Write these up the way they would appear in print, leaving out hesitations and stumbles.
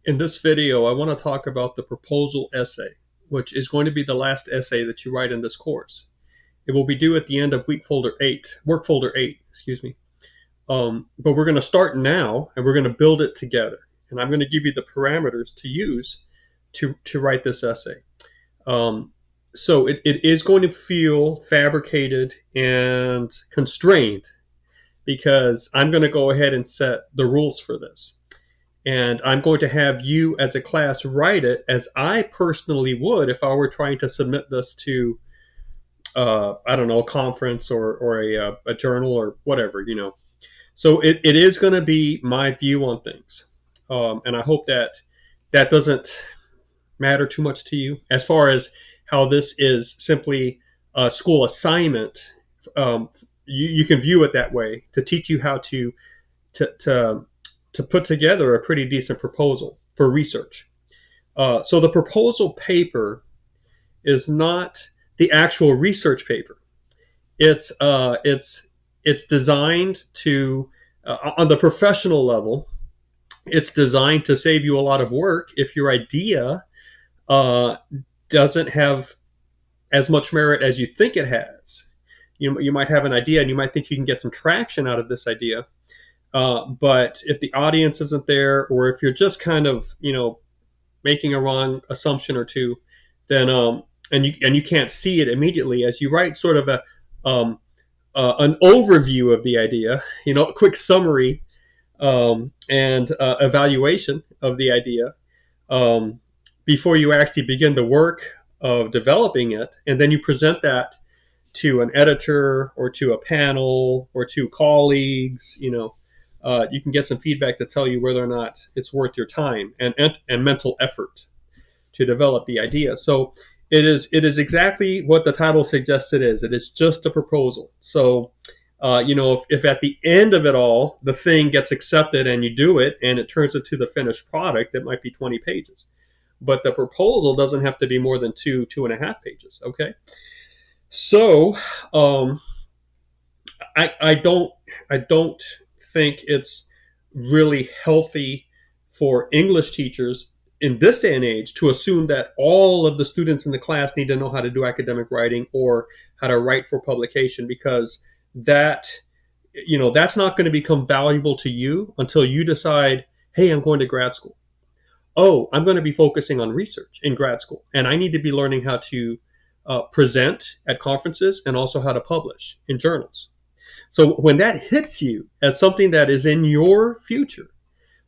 In this video, I want to talk about the proposal essay, which is going to be the last essay that you write in this course. It will be due at the end of work folder 8, excuse me. But we're going to start now, and we're going to build it together. And I'm going to give you the parameters to use to write this essay. So it is going to feel fabricated and constrained because I'm going to go ahead and set the rules for this. And I'm going to have you as a class write it as I personally would if I were trying to submit this to, I don't know, a conference or a journal or whatever. So it is going to be my view on things. And I hope that doesn't matter too much to you. As far as how this is simply a school assignment, you can view it that way, to teach you how to put together a pretty decent proposal for research. So the proposal paper is not the actual research paper. It's designed to, on the professional level, it's designed to save you a lot of work if your idea doesn't have as much merit as you think it has. You might have an idea and you might think you can get some traction out of this idea. But if the audience isn't there, or if you're just kind of, making a wrong assumption or two, then and you can't see it immediately as you write sort of an overview of the idea, a quick summary and evaluation of the idea before you actually begin the work of developing it, and then you present that to an editor or to a panel or to colleagues, you can get some feedback to tell you whether or not it's worth your time and mental effort to develop the idea. So it is exactly what the title suggests it is. It is just a proposal. So, if at the end of it all, the thing gets accepted and you do it and it turns into the finished product, it might be 20 pages. But the proposal doesn't have to be more than 2.5 pages, okay? So I don't think it's really healthy for English teachers in this day and age to assume that all of the students in the class need to know how to do academic writing or how to write for publication, because that's not going to become valuable to you until you decide, hey, I'm going to grad school. Oh, I'm going to be focusing on research in grad school, and I need to be learning how to present at conferences and also how to publish in journals. So when that hits you as something that is in your future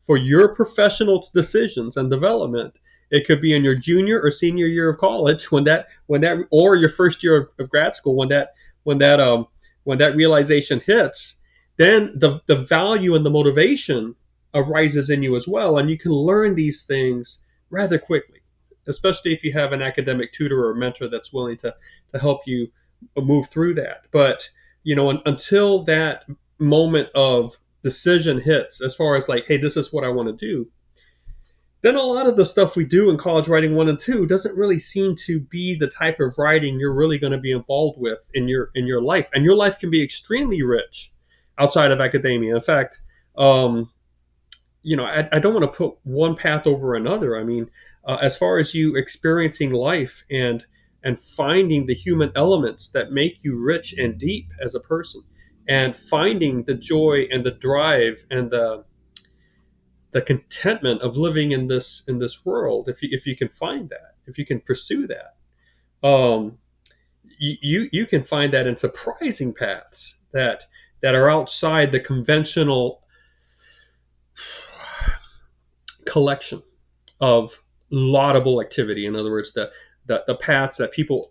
for your professional decisions and development, it could be in your junior or senior year of college, when that or your first year of grad school, when that realization hits, then the value and the motivation arises in you as well, and you can learn these things rather quickly, especially if you have an academic tutor or mentor that's willing to help you move through that. But until that moment of decision hits, as far as like, hey, this is what I want to do, then a lot of the stuff we do in College Writing 1 and 2 doesn't really seem to be the type of writing you're really going to be involved with in your life. And your life can be extremely rich outside of academia. In fact, I don't want to put one path over another. I mean, as far as you experiencing life and finding the human elements that make you rich and deep as a person, and finding the joy and the drive and the contentment of living in this world, if you can find that, if you can pursue that, you can find that in surprising paths that are outside the conventional collection of laudable activity. In other words, the paths that people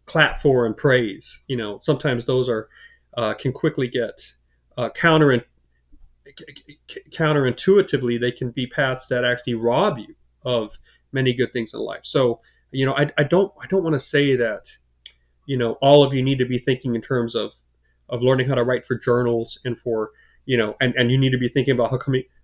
clap for and praise. Sometimes those are can quickly get counterintuitively. They can be paths that actually rob you of many good things in life. So I don't want to say that all of you need to be thinking in terms of learning how to write for journals and for and you need to be thinking about how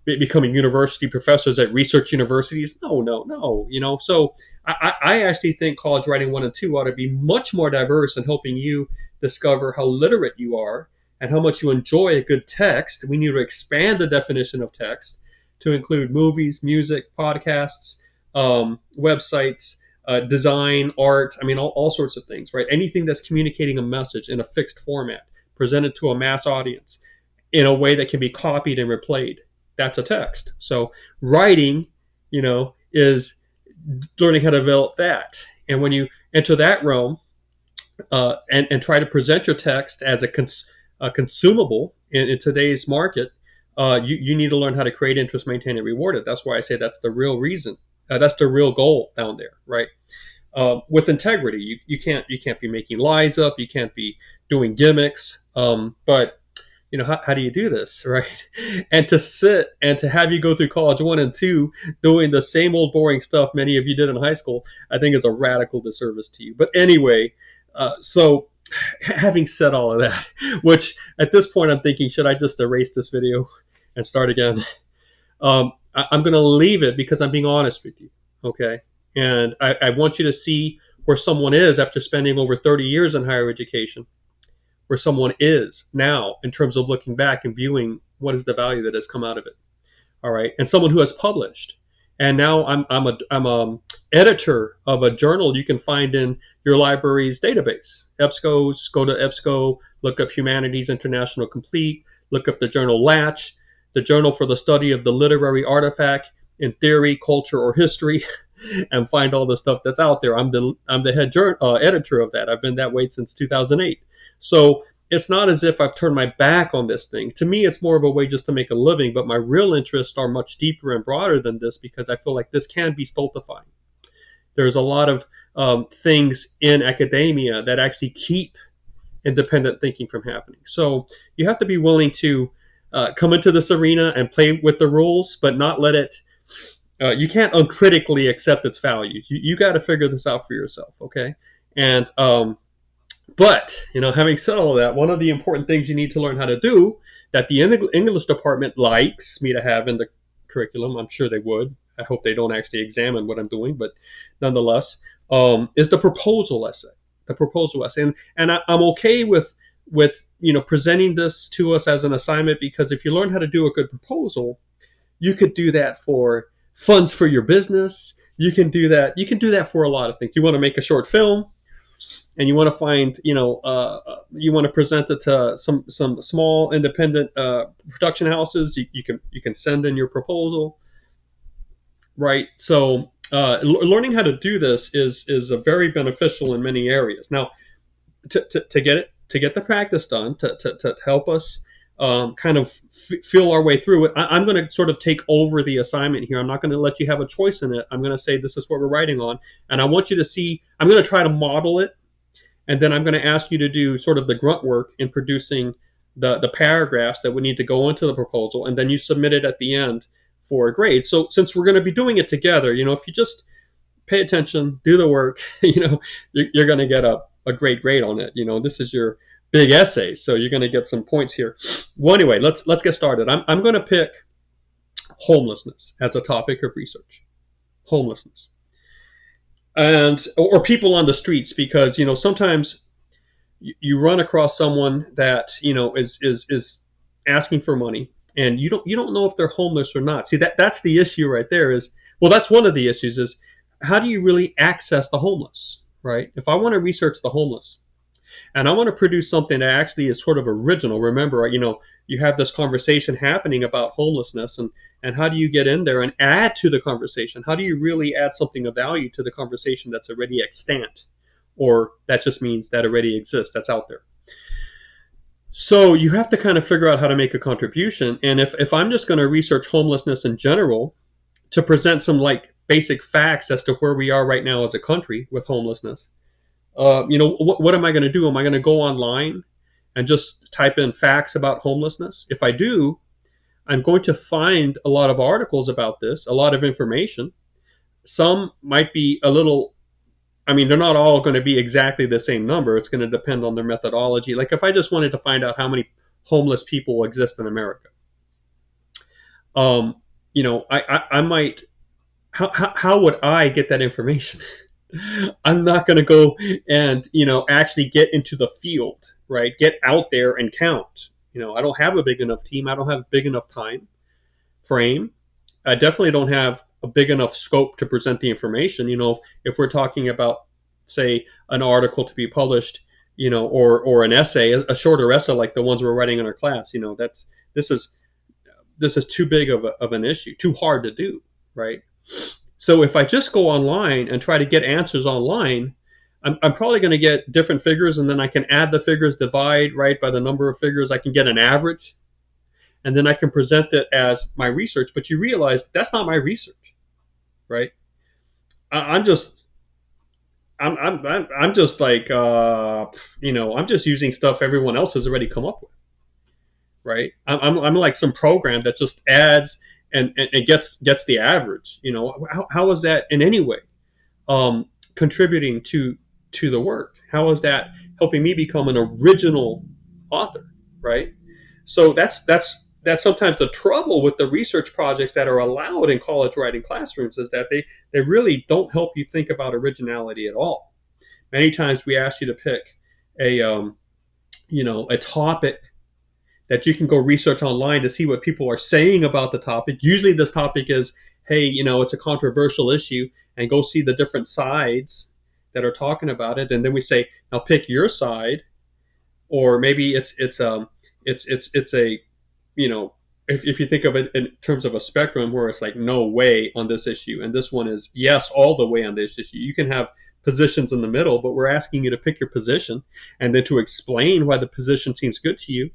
becoming university professors at research universities. No. So I actually think College Writing 1 and 2 ought to be much more diverse in helping you discover how literate you are and how much you enjoy a good text. We need to expand the definition of text to include movies, music, podcasts, websites, design, art. I mean, all sorts of things, right? Anything that's communicating a message in a fixed format, presented to a mass audience in a way that can be copied and replayed. That's a text. So writing, is learning how to develop that. And when you enter that realm, and try to present your text as a consumable in today's market, you need to learn how to create interest, maintain, and reward it. That's why I say that's the real reason. That's the real goal down there, right? With integrity, you can't be making lies up. You can't be doing gimmicks. But how do you do this, right? And to sit and to have you go through college 1 and 2 doing the same old boring stuff many of you did in high school, I think is a radical disservice to you. But anyway, so having said all of that, which at this point I'm thinking, should I just erase this video and start again? I'm going to leave it because I'm being honest with you, okay? And I want you to see where someone is after spending over 30 years in higher education, where someone is now in terms of looking back and viewing what is the value that has come out of it. All right, and someone who has published, and now I'm a editor of a journal you can find in your library's database. EBSCO's, go to EBSCO, look up Humanities International Complete, look up the journal Latch, the journal for the study of the literary artifact in theory, culture, or history, and find all the stuff that's out there. I'm the head editor of that. I've been that way since 2008. So it's not as if I've turned my back on this thing. To me, it's more of a way just to make a living, but my real interests are much deeper and broader than this because I feel like this can be stultifying. There's a lot of things in academia that actually keep independent thinking from happening. So you have to be willing to come into this arena and play with the rules, but not let it, you can't uncritically accept its values. You got to figure this out for yourself, okay? And but, having said all of that, one of the important things you need to learn how to do that the English department likes me to have in the curriculum, I'm sure they would. I hope they don't actually examine what I'm doing, but nonetheless, is the proposal essay. The proposal essay. And I'm okay with presenting this to us as an assignment because if you learn how to do a good proposal, you could do that for funds for your business. You can do that. You can do that for a lot of things. You want to make a short film, and you want to find, you want to present it to some small independent production houses. You can send in your proposal, right? So learning how to do this is a very beneficial in many areas. Now, to get the practice done, to help us kind of feel our way through it, I'm going to sort of take over the assignment here. I'm not going to let you have a choice in it. I'm going to say this is what we're writing on, and I want you to see. I'm going to try to model it. And then I'm going to ask you to do sort of the grunt work in producing the paragraphs that would need to go into the proposal, and then you submit it at the end for a grade. So since we're going to be doing it together, if you just pay attention, do the work, you're going to get a great grade on it. This is your big essay, so you're going to get some points here. Well, anyway, let's get started. I'm going to pick homelessness as a topic of research. Homelessness. Or people on the streets, because sometimes you run across someone that is asking for money, and you don't know if they're homeless or not. See, that's the issue right there. That's one of the issues is how do you really access the homeless, right? If I want to research the homeless and I want to produce something that actually is sort of original, remember, you have this conversation happening about homelessness, and how do you get in there and add to the conversation? How do you really add something of value to the conversation that's already extant, or that just means that already exists, that's out there? So you have to kind of figure out how to make a contribution. And if I'm just going to research homelessness in general to present some basic facts as to where we are right now as a country with homelessness, what am I going to do? Am I going to go online and just type in facts about homelessness? If I do, I'm going to find a lot of articles about this, a lot of information. Some might be a little, they're not all going to be exactly the same number. It's going to depend on their methodology. Like if I just wanted to find out how many homeless people exist in America, I might, how would I get that information? I'm not going to go and, actually get into the field, right? Get out there and count. I don't have a big enough team. I don't have big enough time frame I definitely don't have a big enough scope to present the information. If we're talking about, say, an article to be published, or an essay, a shorter essay like the ones we're writing in our class, this is too big of an issue, too hard to do, right? So if I just go online and try to get answers online, I'm probably going to get different figures, and then I can add the figures, divide, right, by the number of figures. I can get an average, and then I can present it as my research. But you realize that's not my research, right? I'm just I'm just like I'm just using stuff everyone else has already come up with, right? I'm like some program that just adds and gets the average. How is that in any way contributing to the work? How is that helping me become an original author, right? So that's sometimes the trouble with the research projects that are allowed in college writing classrooms, is that they really don't help you think about originality at all. Many times we ask you to pick a topic that you can go research online to see what people are saying about the topic. Usually this topic is, hey, it's a controversial issue, and go see the different sides that are talking about it. And then we say, now pick your side. Or maybe it's a, if you think of it in terms of a spectrum where it's like no way on this issue, and this one is yes all the way on this issue. You can have positions in the middle, but we're asking you to pick your position and then to explain why the position seems good to you.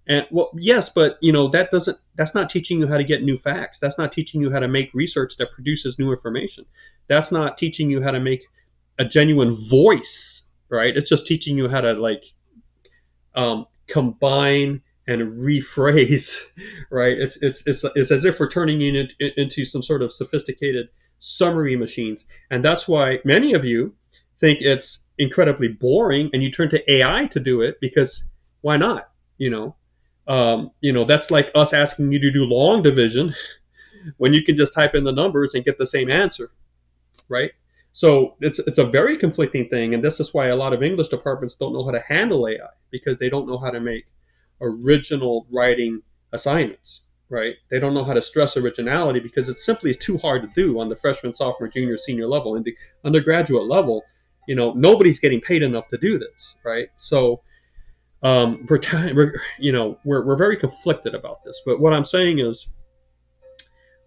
And well, yes, but that's not teaching you how to get new facts. That's not teaching you how to make research that produces new information. That's not teaching you how to make a genuine voice, right? It's just teaching you how to combine and rephrase, right? It's as if we're turning it into some sort of sophisticated summary machines. And that's why many of you think it's incredibly boring, and you turn to AI to do it, because why not? That's like us asking you to do long division when you can just type in the numbers and get the same answer, right? So it's a very conflicting thing, and this is why a lot of English departments don't know how to handle AI, because they don't know how to make original writing assignments, right? They don't know how to stress originality, because it simply is too hard to do on the freshman, sophomore, junior, senior level. In the undergraduate level, nobody's getting paid enough to do this, right? So we're very conflicted about this. But what I'm saying is,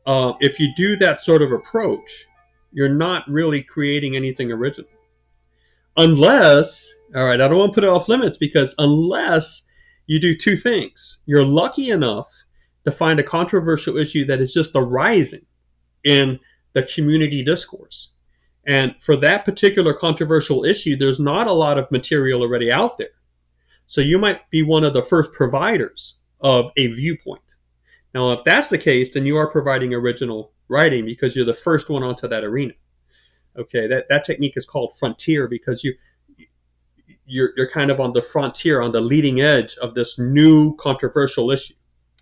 if you do that sort of approach, you're not really creating anything original. Unless, all right, I don't want to put it off limits, because unless you do two things. You're lucky enough to find a controversial issue that is just arising in the community discourse. And for that particular controversial issue, there's not a lot of material already out there. So you might be one of the first providers of a viewpoint. Now, if that's the case, then you are providing original writing, because you're the first one onto that arena. Okay, that technique is called frontier, because you're kind of on the frontier, on the leading edge of this new controversial issue.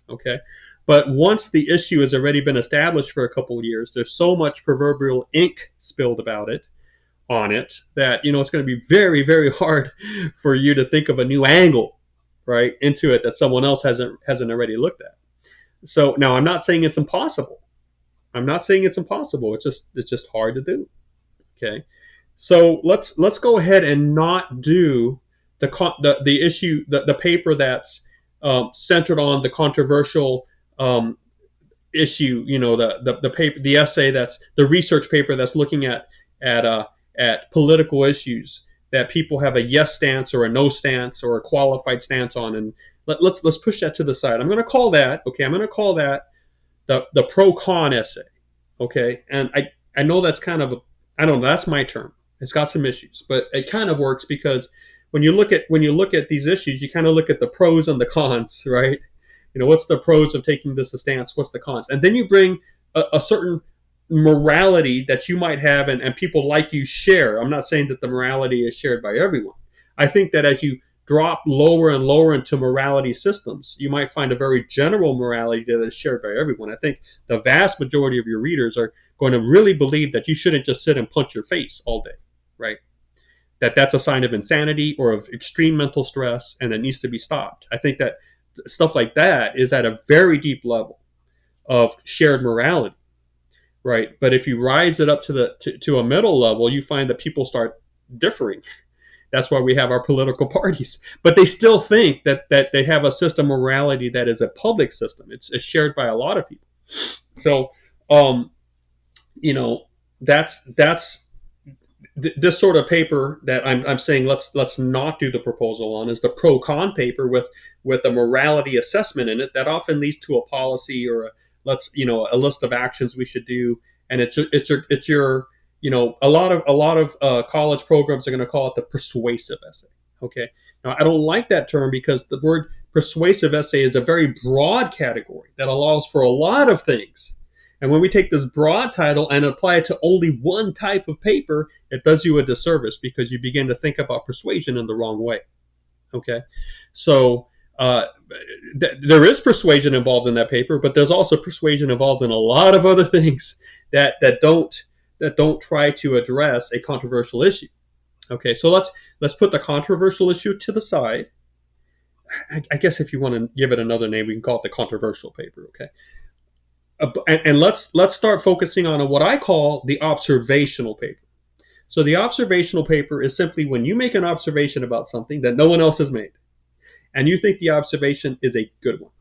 Okay, but once the issue has already been established for a couple of years, there's so much proverbial ink spilled on it that it's going to be very, very hard for you to think of a new angle, right, into it that someone else hasn't already looked at. So now, I'm not saying it's impossible. It's just hard to do. Okay, so let's go ahead and not do the issue, the paper that's centered on the controversial issue. The paper, the essay, that's the research paper that's looking at political issues that people have a yes stance or a no stance or a qualified stance on, and let's push that to the side. I'm going to call that the pro-con essay. Okay, and I know that's kind of that's my term. It's got some issues, but it kind of works, because when you look at these issues, you kind of look at the pros and the cons, right? What's the pros of taking this stance? What's the cons? And then you bring a certain morality that you might have, and people like you share. I'm not saying that the morality is shared by everyone. I think that as you drop lower and lower into morality systems, you might find a very general morality that is shared by everyone. I think the vast majority of your readers are going to really believe that you shouldn't just sit and punch your face all day, right? That's a sign of insanity or of extreme mental stress, and it needs to be stopped. I think that stuff like that is at a very deep level of shared morality, right? But if you rise it up to a middle level, you find that people start differing. That's why we have our political parties. But they still think that they have a system of morality that is a public system. It's shared by a lot of people. So, you know, that's this sort of paper that I'm saying let's not do the proposal on is the pro-con paper with a morality assessment in it that often leads to a policy or a list of actions we should do, and it's your a lot of college programs are going to call it the persuasive essay. Okay, now I don't like that term because the word persuasive essay is a very broad category that allows for a lot of things. And when we take this broad title and apply it to only one type of paper, it does you a disservice because you begin to think about persuasion in the wrong way. Okay, so there is persuasion involved in that paper, but there's also persuasion involved in a lot of other things that don't try to address a controversial issue. Okay, so let's put the controversial issue to the side. I guess if you want to give it another name, we can call it the controversial paper. Okay. And let's start focusing on what I call the observational paper. So the observational paper is simply when you make an observation about something that no one else has made, and you think the observation is a good one.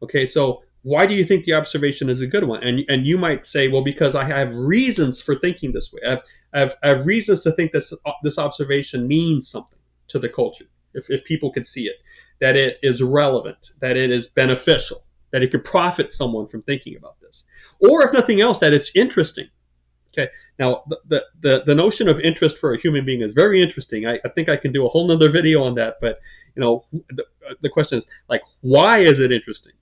Okay, so why do you think the observation is a good one? And you might say, well, because I have reasons for thinking this way. I have reasons to think this observation means something to the culture, if people could see it, that it is relevant, that it is beneficial, that it could profit someone from thinking about this. Or if nothing else, that it's interesting. Okay. Now, the notion of interest for a human being is very interesting. I think I can do a whole nother video on that. But, the question is, like, why is it interesting?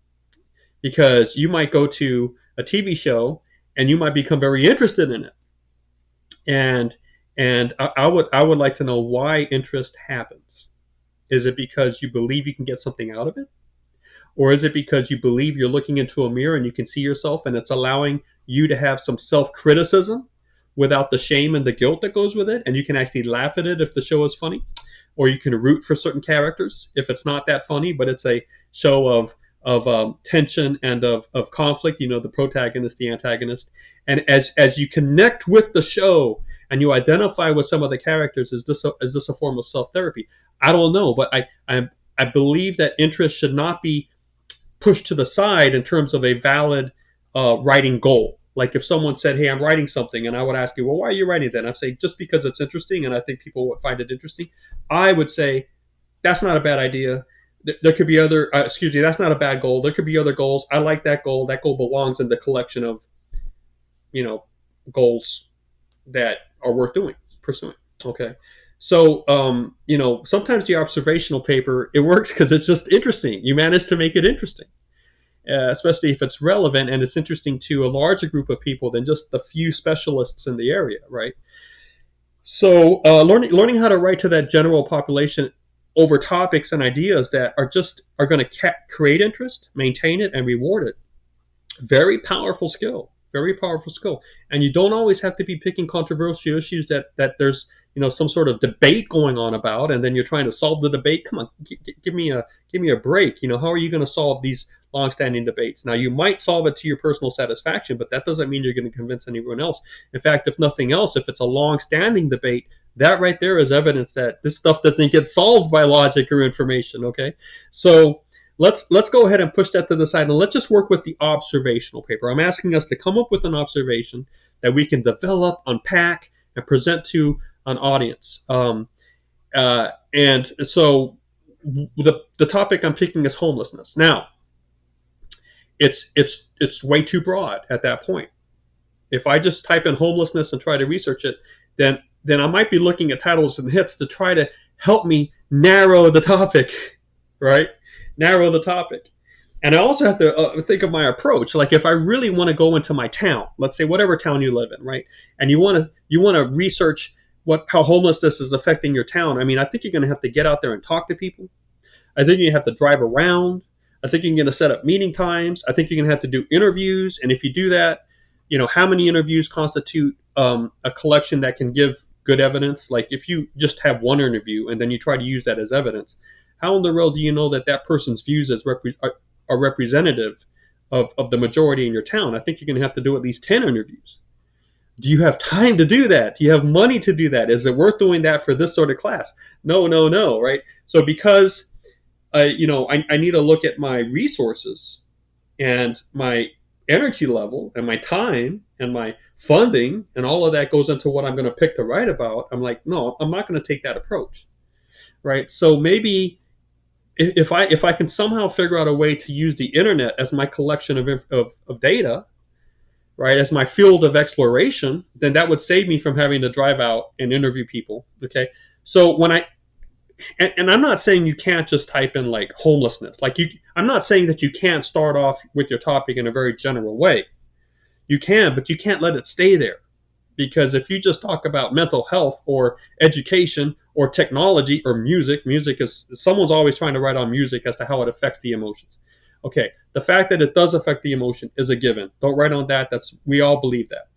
Because you might go to a TV show and you might become very interested in it. And I would like to know why interest happens. Is it because you believe you can get something out of it? Or is it because you believe you're looking into a mirror and you can see yourself and it's allowing you to have some self-criticism without the shame and the guilt that goes with it, and you can actually laugh at it if the show is funny? Or you can root for certain characters if it's not that funny, but it's a show of tension and of conflict, the protagonist, the antagonist. And as you connect with the show and you identify with some of the characters, is this a form of self-therapy? I don't know, but I believe that interest should not be pushed to the side in terms of a valid writing goal. Like if someone said, hey, I'm writing something, and I would ask you, well, why are you writing that? And I'd say, just because it's interesting and I think people would find it interesting. I would say, that's not a bad idea. There could be other, that's not a bad goal. There could be other goals. I like that goal. That goal belongs in the collection of, goals that are worth pursuing. Okay. So, sometimes the observational paper, it works because it's just interesting. You manage to make it interesting, especially if it's relevant and it's interesting to a larger group of people than just the few specialists in the area, right? So, learning how to write to that general population over topics and ideas that are going to create interest, maintain it, and reward it. Very powerful skill. Very powerful skill. And you don't always have to be picking controversial issues that there's some sort of debate going on about, and then you're trying to solve the debate. Come on, give me a break. How are you going to solve these long-standing debates? Now, you might solve it to your personal satisfaction, but that doesn't mean you're going to convince anyone else. In fact, if nothing else, if it's a long-standing debate, that right there is evidence that this stuff doesn't get solved by logic or information. Okay, so let's go ahead and push that to the side, and let's just work with the observational paper. I'm asking us to come up with an observation that we can develop, unpack, and present to an audience. And so the topic I'm picking is homelessness. Now, it's way too broad at that point. If I just type in homelessness and try to research it, then I might be looking at titles and hits to try to help me narrow the topic, right? Narrow the topic. And I also have to think of my approach. Like if I really want to go into my town, let's say whatever town you live in, right? And you want to research how homelessness is affecting your town. I mean, I think you're going to have to get out there and talk to people. I think you have to drive around. I think you're going to set up meeting times. I think you're going to have to do interviews. And if you do that, how many interviews constitute a collection that can give good evidence? Like if you just have one interview and then you try to use that as evidence, how in the world do you know that person's views are representative of the majority in your town, I think you're going to have to do at least 10 interviews. Do you have time to do that? Do you have money to do that? Is it worth doing that for this sort of class? No, right? So because I need to look at my resources and my energy level and my time and my funding, and all of that goes into what I'm going to pick to write about. I'm like, no, I'm not going to take that approach, right? So maybe if I can somehow figure out a way to use the internet as my collection of data, right, as my field of exploration, then that would save me from having to drive out and interview people. Okay, so when and I'm not saying you can't just type in like homelessness. I'm not saying that you can't start off with your topic in a very general way. You can, but you can't let it stay there. Because if you just talk about mental health or education or technology or music is, someone's always trying to write on music as to how it affects the emotions. Okay, the fact that it does affect the emotion is a given. Don't write on that. We all believe that.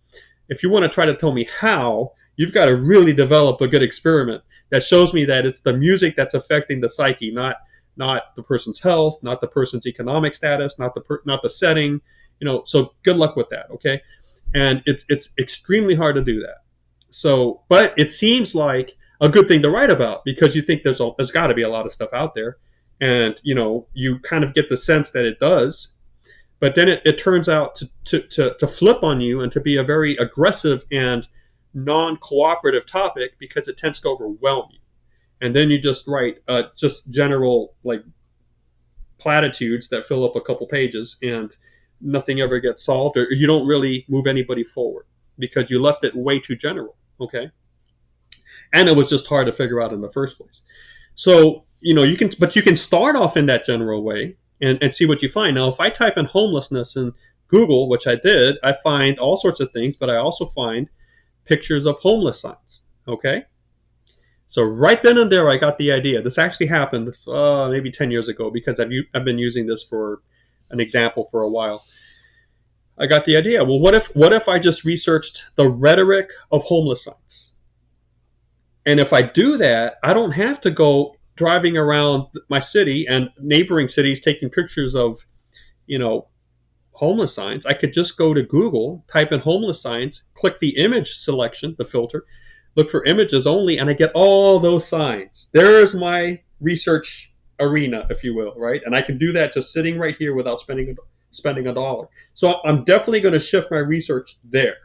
If you want to try to tell me how, you've got to really develop a good experiment that shows me that it's the music that's affecting the psyche, not the person's health, not the person's economic status, not the setting. So good luck with that. Okay, and it's extremely hard to do that. So, but it seems like a good thing to write about because you think there's got to be a lot of stuff out there, and you kind of get the sense that it does. But then it turns out to flip on you and to be a very aggressive and non-cooperative topic because it tends to overwhelm you. And then you just write just general like platitudes that fill up a couple pages and nothing ever gets solved, or you don't really move anybody forward because you left it way too general. Okay. And it was just hard to figure out in the first place. So, you can start off in that general way and see what you find. Now, if I type in homelessness in Google, which I did, I find all sorts of things, but I also find pictures of homeless signs. Okay. So right then and there, I got the idea. This actually happened maybe 10 years ago because I've been using this for an example for a while. I got the idea. Well, what if I just researched the rhetoric of homeless signs? And if I do that, I don't have to go driving around my city and neighboring cities taking pictures of, homeless signs. I could just go to Google, type in homeless signs, click the image selection, the filter, look for images only, and I get all those signs. There's my research arena, if you will, right? And I can do that just sitting right here without spending $1. So I'm definitely going to shift my research there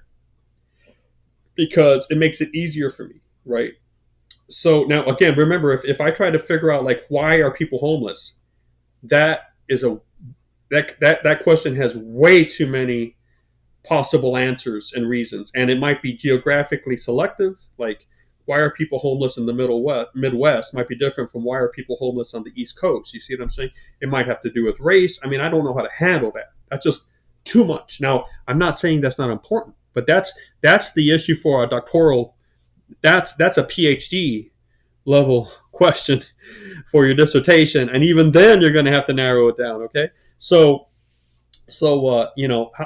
because it makes it easier for me, right? So now, again, remember, if I try to figure out like why are people homeless, that question has way too many possible answers and reasons, and it might be geographically selective. Like, why are people homeless in the Midwest might be different from why are people homeless on the East Coast. You see what I'm saying? It might have to do with race. I mean, I don't know how to handle that. That's just too much. Now, I'm not saying that's not important, but that's the issue for a doctoral. That's a PhD level question for your dissertation, and even then you're going to have to narrow it down. Okay, so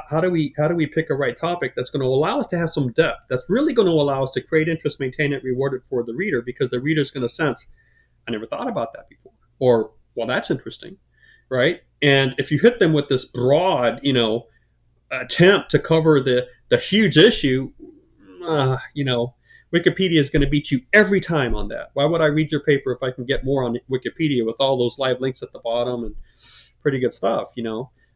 how do we pick a right topic that's going to allow us to have some depth, that's really going to allow us to create interest, maintain it, reward it for the reader, because the reader's going to sense, I never thought about that before, or, well, that's interesting, right? And if you hit them with this broad attempt to cover the huge issue, Wikipedia is going to beat you every time on that. Why would I read your paper if I can get more on Wikipedia with all those live links at the bottom and pretty good stuff,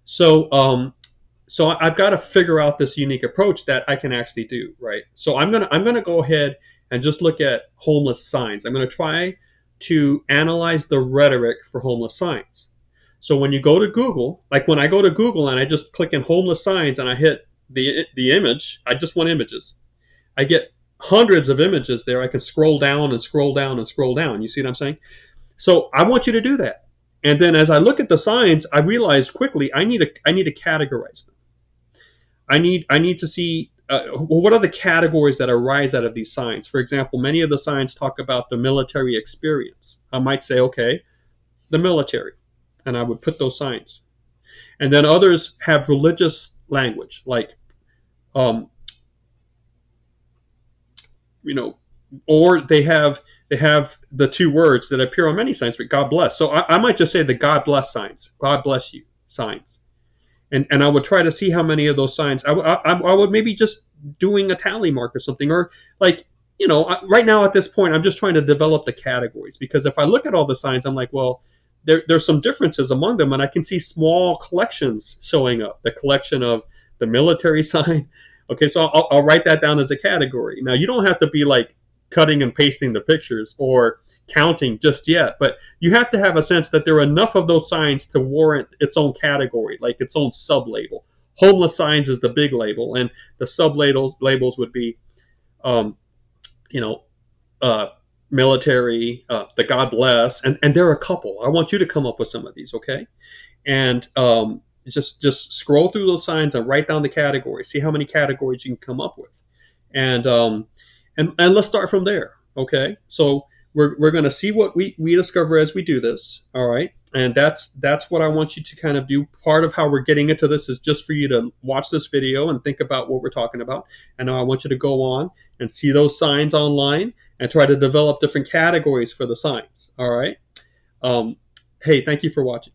So I've got to figure out this unique approach that I can actually do, right? So I'm gonna go ahead and just look at homeless signs. I'm gonna try to analyze the rhetoric for homeless signs. So when you go to Google, like when I go to Google and I just click in homeless signs and I hit the image, I just want images. I get hundreds of images there. I can scroll down and scroll down and scroll down. You see what I'm saying? So I want you to do that. And then as I look at the signs, I realize quickly I need to categorize them. I need to see what are the categories that arise out of these signs. For example, many of the signs talk about the military experience. I might say, okay, the military, and I would put those signs. And then others have religious language, like, or they have the two words that appear on many signs, but God bless. So I might just say the God bless signs, God bless you signs. and I would try to see how many of those signs I would maybe just doing a tally mark or something, or like, right now at this point, I'm just trying to develop the categories, because if I look at all the signs, I'm like, well, there's some differences among them, and I can see small collections showing up. The collection of the military sign. Okay, so I'll write that down as a category. Now, you don't have to be like cutting and pasting the pictures or counting just yet, but you have to have a sense that there are enough of those signs to warrant its own category, like its own sub-label. Homeless signs is the big label, and the sub-labels would be, you know, military, the God bless, and there are a couple. I want you to come up with some of these, okay? And just scroll through those signs and write down the categories. See how many categories you can come up with, and let's start from there. Okay, so we're going to see what we discover as we do this. All right, and that's what I want you to kind of do. Part of how we're getting into this is just for you to watch this video and think about what we're talking about. And now I want you to go on and see those signs online and try to develop different categories for the signs. All right. Hey, thank you for watching.